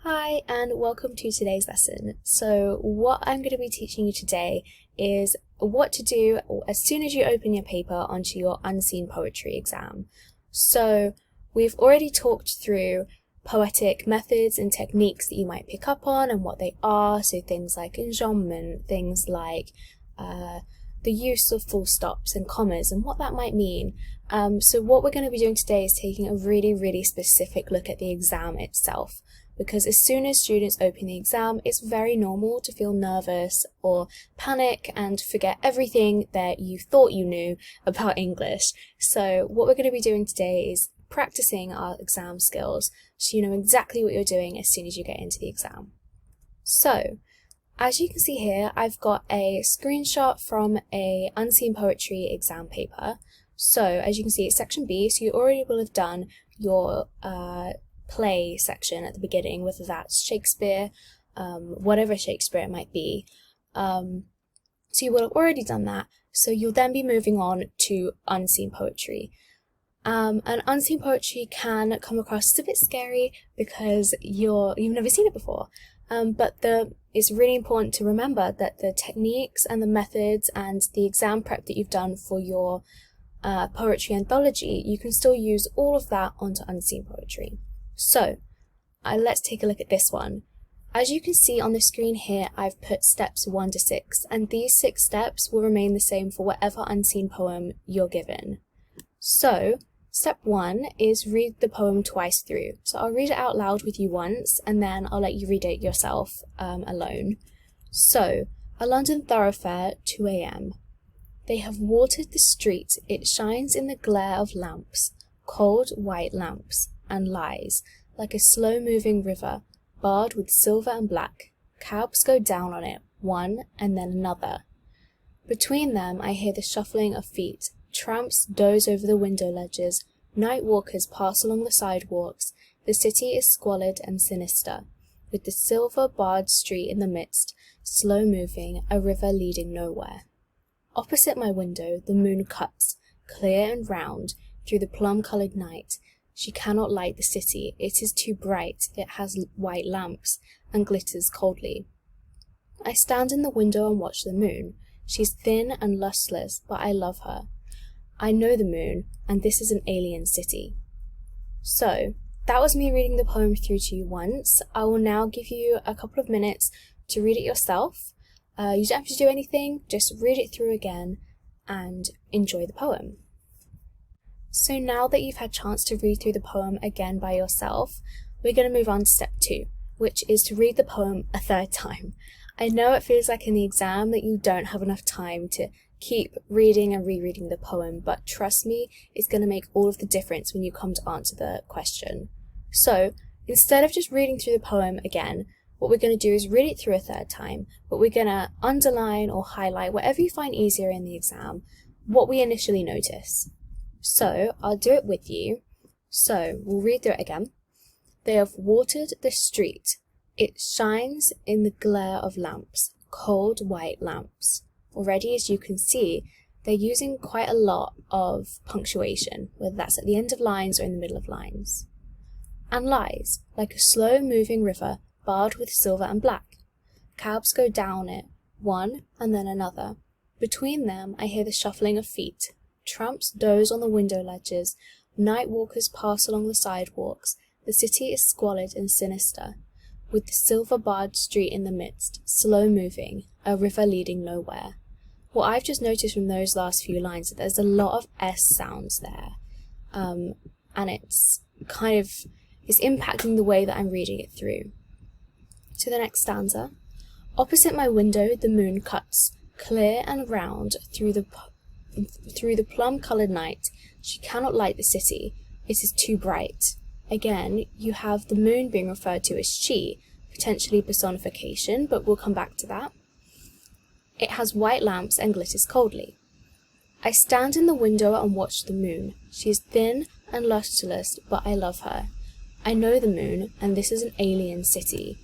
Hi and welcome to today's lesson. So what I'm going to be teaching you today is what to do as soon as you open your paper onto your unseen poetry exam. So we've already talked through poetic methods and techniques that you might pick up on and what they are, so things like enjambment, things like the use of full stops and commas and what that might mean. So what we're going to be doing today is taking a really specific look at the exam itself. Because as soon as students open the exam, it's very normal to feel nervous or panic and forget everything that you thought you knew about English. So what we're going to be doing today is practicing our exam skills so you know exactly what you're doing as soon as you get into the exam. So, as you can see here, I've got a screenshot from a unseen poetry exam paper. So, as you can see, it's section B, so you already will have done your play section at the beginning, whether that's Shakespeare, whatever Shakespeare it might be. So you will have already done that, so you'll then be moving on to unseen poetry. And unseen poetry can come across as a bit scary because you've never seen it before. But it's really important to remember that the techniques and the methods and the exam prep that you've done for your poetry anthology, you can still use all of that onto unseen poetry. So, let's take a look at this one. As you can see on the screen here, I've put steps 1 to 6, and these 6 steps will remain the same for whatever unseen poem you're given. So, step 1 is read the poem twice through. So I'll read it out loud with you once, and then I'll let you read it yourself alone. So, a London thoroughfare, 2 a.m. They have watered the street, it shines in the glare of lamps, cold white lamps, and lies, like a slow-moving river, barred with silver and black. Cabs go down on it, one and then another. Between them I hear the shuffling of feet, tramps doze over the window ledges, night walkers pass along the sidewalks, the city is squalid and sinister, with the silver-barred street in the midst, slow-moving, a river leading nowhere. Opposite my window the moon cuts, clear and round, through the plum-coloured night. She cannot light the city, it is too bright, it has white lamps, and glitters coldly. I stand in the window and watch the moon. She's thin and lustless, but I love her. I know the moon, and this is an alien city. So, that was me reading the poem through to you once. I will now give you a couple of minutes to read it yourself. You don't have to do anything, just read it through again, and enjoy the poem. So now that you've had a chance to read through the poem again by yourself, we're going to move on to step 2, which is to read the poem a third time. I know it feels like in the exam that you don't have enough time to keep reading and rereading the poem, but trust me, it's going to make all of the difference when you come to answer the question. So, instead of just reading through the poem again, what we're going to do is read it through a third time, but we're going to underline or highlight, whatever you find easier in the exam, what we initially notice. So, I'll do it with you. So, we'll read through it again. They have watered the street. It shines in the glare of lamps, cold white lamps. Already, as you can see, they're using quite a lot of punctuation, whether that's at the end of lines or in the middle of lines. And lies, like a slow-moving river, barred with silver and black. Cabs go down it, one and then another. Between them, I hear the shuffling of feet. Tramps doze on the window ledges, night walkers pass along the sidewalks, the city is squalid and sinister, with the silver-barred street in the midst, slow-moving, a river leading nowhere. What I've just noticed from those last few lines is that there's a lot of S sounds there, and it's impacting the way that I'm reading it through. To the next stanza. Opposite my window the moon cuts, clear and round, through the plum-coloured night. She cannot light the city, it is too bright. Again, you have the moon being referred to as she, potentially personification, but we'll come back to that. It has white lamps and glitters coldly. I stand in the window and watch the moon. She is thin and lustreless, but I love her. I know the moon, and this is an alien city.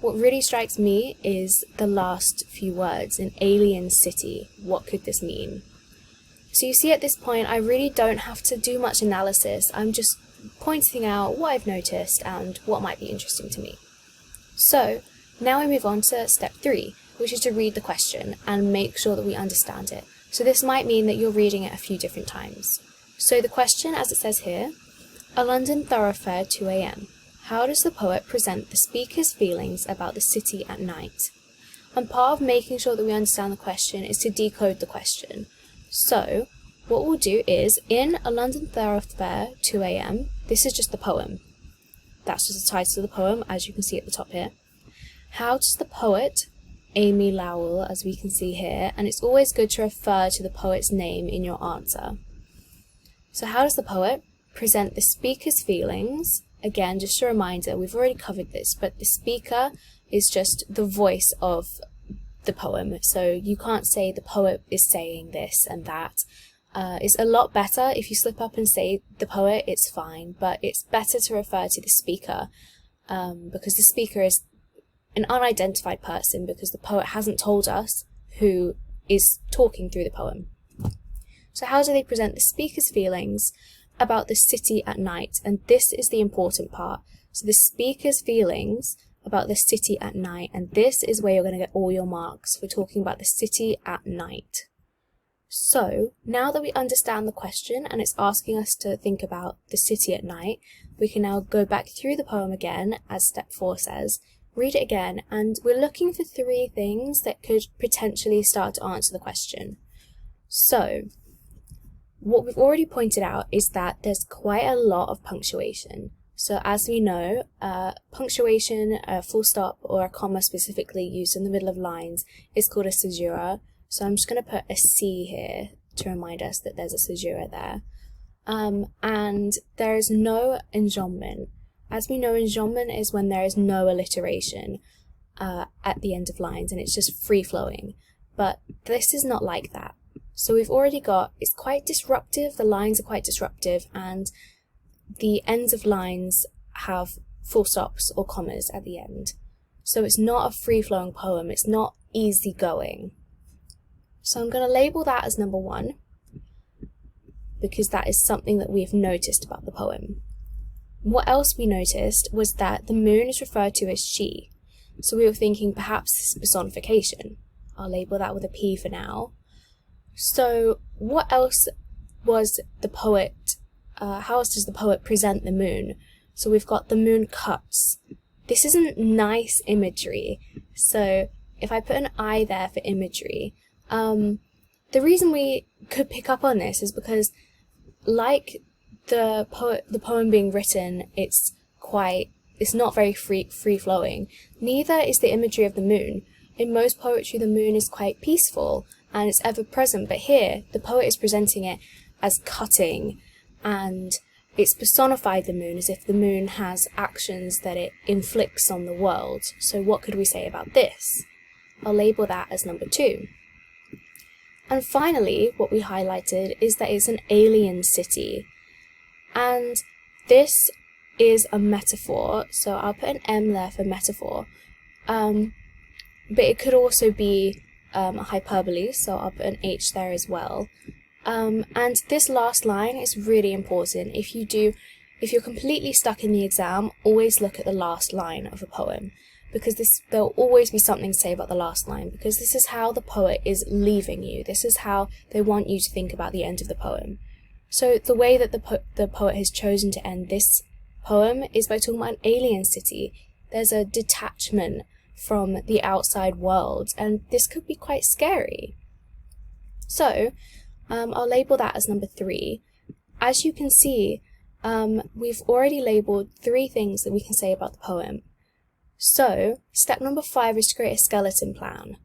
What really strikes me is the last few words, an alien city. What could this mean? So you see at this point, I really don't have to do much analysis. I'm just pointing out what I've noticed and what might be interesting to me. So now we move on to step 3, which is to read the question and make sure that we understand it. So this might mean that you're reading it a few different times. So the question, as it says here, a London thoroughfare 2 a.m. How does the poet present the speaker's feelings about the city at night? And part of making sure that we understand the question is to decode the question. So what we'll do is, in a London thoroughfare 2 a.m, this is just the poem. That's just the title of the poem, as you can see at the top here. How does the poet, Amy Lowell, as we can see here, and it's always good to refer to the poet's name in your answer. So how does the poet present the speaker's feelings? Again, just a reminder, we've already covered this, but the speaker is just the voice of the poem. So you can't say the poet is saying this and that. It's a lot better if you slip up and say the poet, it's fine, but it's better to refer to the speaker because the speaker is an unidentified person because the poet hasn't told us who is talking through the poem. So how do they present the speaker's feelings about the city at night? And this is the important part. So the speaker's feelings about the city at night, and this is where you're going to get all your marks for talking about the city at night. So now that we understand the question and it's asking us to think about the city at night, we can now go back through the poem again, as step 4 says, read it again, and we're looking for 3 things that could potentially start to answer the question. So what we've already pointed out is that there's quite a lot of punctuation. So as we know, punctuation, a full stop or a comma specifically used in the middle of lines is called a caesura. So I'm just going to put a C here to remind us that there's a caesura there. And there is no enjambment. As we know, enjambment is when there is no alliteration at the end of lines and it's just free-flowing. But this is not like that. So we've already got, it's quite disruptive, the lines are quite disruptive, and the ends of lines have full stops or commas at the end. So it's not a free-flowing poem, it's not easygoing. So I'm going to label that as number 1, because that is something that we've noticed about the poem. What else we noticed was that the moon is referred to as she. So we were thinking perhaps this is personification. I'll label that with a P for now. So what else was the poet, how else does the poet present the moon? So we've got the moon cuts. This isn't nice imagery. So if I put an I there for imagery, the reason we could pick up on this is because, like the poem being written, it's not very free flowing. Neither is the imagery of the moon. In most poetry, the moon is quite peaceful and it's ever present, but here the poet is presenting it as cutting, and it's personified the moon as if the moon has actions that it inflicts on the world. So what could we say about this? I'll label that as number 2. And finally, what we highlighted is that it's an alien city. And this is a metaphor, so I'll put an M there for metaphor. But it could also be a hyperbole, so I'll put an H there as well. And this last line is really important. If you're completely stuck in the exam, always look at the last line of a poem, because there'll always be something to say about the last line, because this is how the poet is leaving you. This is how they want you to think about the end of the poem. So the way that the poet has chosen to end this poem is by talking about an alien city. There's a detachment from the outside world, and this could be quite scary. So I'll label that as number 3. As you can see, we've already labelled 3 things that we can say about the poem. So step number 5 is to create a skeleton plan.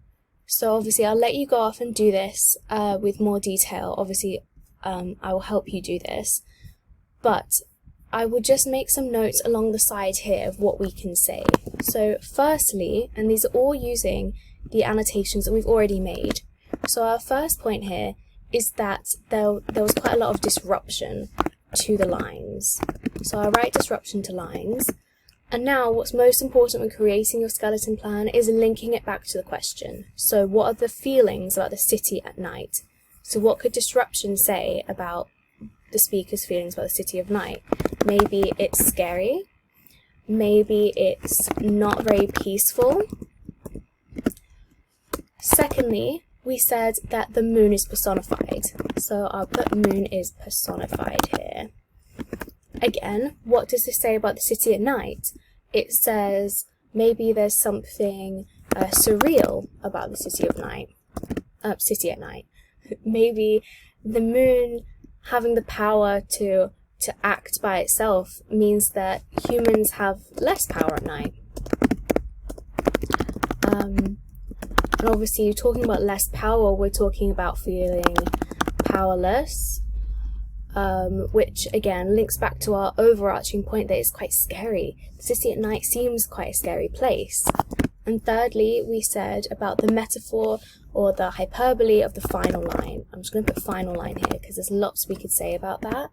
So obviously I'll let you go off and do this with more detail. Obviously I will help you do this, but I will just make some notes along the side here of what we can say. So firstly, and these are all using the annotations that we've already made. So our first point here is that there was quite a lot of disruption to the lines. So I'll write disruption to lines. And now what's most important when creating your skeleton plan is linking it back to the question. So what are the feelings about the city at night? So what could disruption say about the speaker's feelings about the city of night? Maybe it's scary. maybe it's not very peaceful. Secondly, we said that the moon is personified. So I'll put moon is personified here. Again, what does this say about the city at night? It says maybe there's something surreal about the city at night. Maybe the moon having the power to act by itself means that humans have less power at night. And obviously, talking about less power, we're talking about feeling powerless, which again links back to our overarching point that it's quite scary. The city at night seems quite a scary place. And thirdly, we said about the metaphor or the hyperbole of the final line. I'm just going to put final line here because there's lots we could say about that.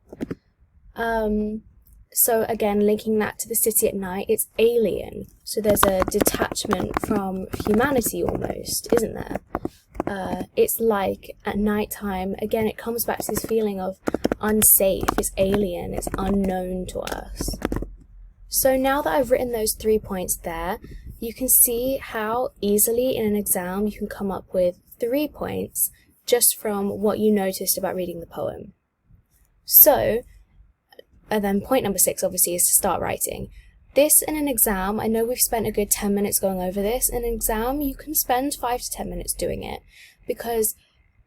So again, linking that to the city at night, it's alien. So there's a detachment from humanity almost, isn't there? It's like at nighttime, again, it comes back to this feeling of unsafe, it's alien, it's unknown to us. So now that I've written those 3 points there, you can see how easily in an exam you can come up with 3 points just from what you noticed about reading the poem. So, and then point number 6 obviously is to start writing. This in an exam, I know we've spent a good 10 minutes going over this. In an exam, you can spend 5 to 10 minutes doing it because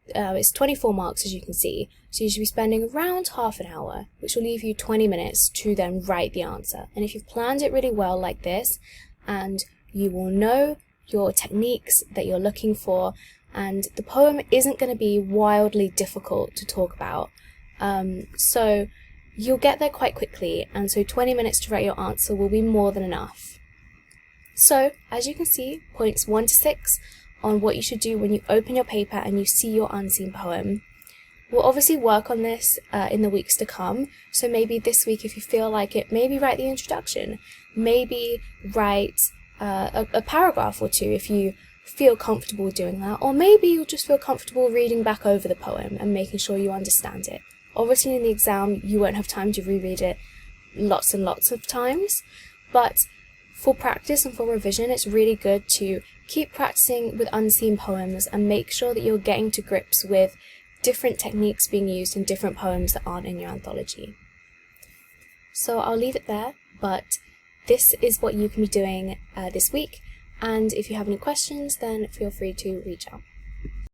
it's 24 marks as you can see. So you should be spending around half an hour, which will leave you 20 minutes to then write the answer. And if you've planned it really well like this, and you will know your techniques that you're looking for, and the poem isn't going to be wildly difficult to talk about. So you'll get there quite quickly, and so 20 minutes to write your answer will be more than enough. So, as you can see, points 1 to 6 on what you should do when you open your paper and you see your unseen poem. We'll obviously work on this in the weeks to come, so maybe this week if you feel like it, maybe write the introduction, maybe write a paragraph or 2 if you feel comfortable doing that, or maybe you'll just feel comfortable reading back over the poem and making sure you understand it. Obviously in the exam you won't have time to reread it lots and lots of times, but for practice and for revision it's really good to keep practicing with unseen poems and make sure that you're getting to grips with different techniques being used in different poems that aren't in your anthology. So I'll leave it there, but this is what you can be doing this week, and if you have any questions then feel free to reach out.